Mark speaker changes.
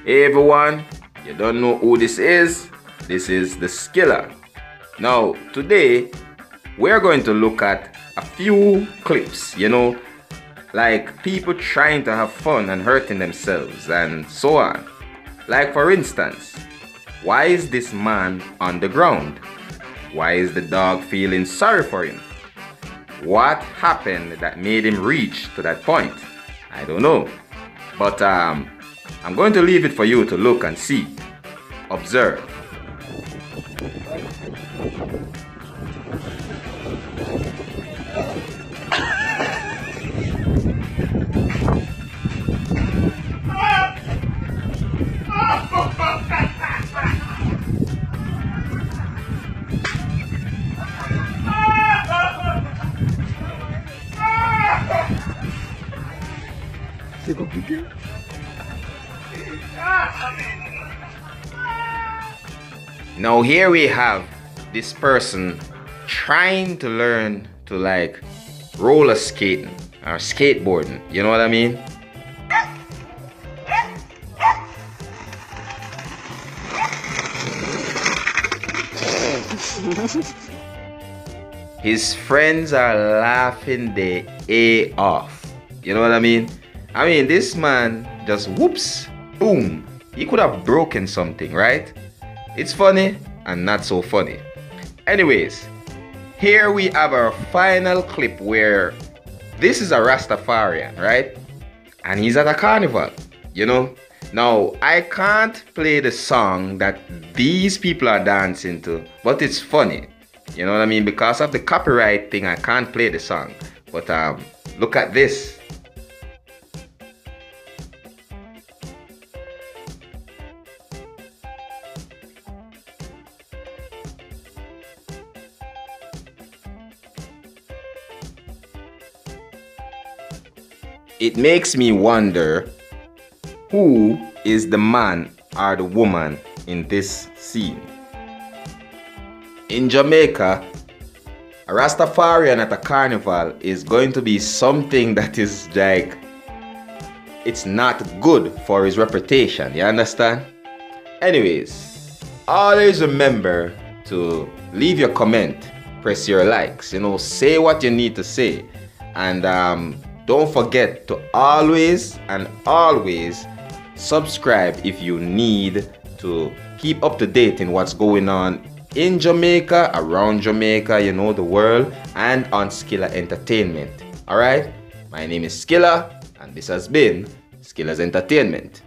Speaker 1: Hey everyone, you don't know who this is? This is the Skilla. Now, today we're going to look at a few clips, like people trying to have fun and hurting themselves and so on. Like for instance, why is this man on the ground? Why is the dog feeling sorry for him? What happened that made him reach to that point? I don't know. But I'm going to leave it for you to look and see. Observe. Now here we have this person trying to learn to like roller skating or skateboarding, you know what I mean? His friends are laughing their A off, you know what I mean? I mean, this man just whoops, boom. He could have broken something, right? It's funny and not so funny. Anyways, here we have our final clip where this is a Rastafarian, right? And he's at a carnival, Now, I can't play the song that these people are dancing to, but it's funny. You know what I mean? Because of the copyright thing, I can't play the song. But look at this. It makes me wonder who is the man or the woman in this scene. In Jamaica, a Rastafarian at a carnival is going to be something that is like, it's not good for his reputation, you understand? Anyways, always remember to leave your comment, press your likes, say what you need to say, and don't forget to always subscribe if you need to keep up to date in what's going on in Jamaica, around Jamaica, the world, and on Skilla Entertainment. Alright? My name is Skilla, and this has been Skilla's Entertainment.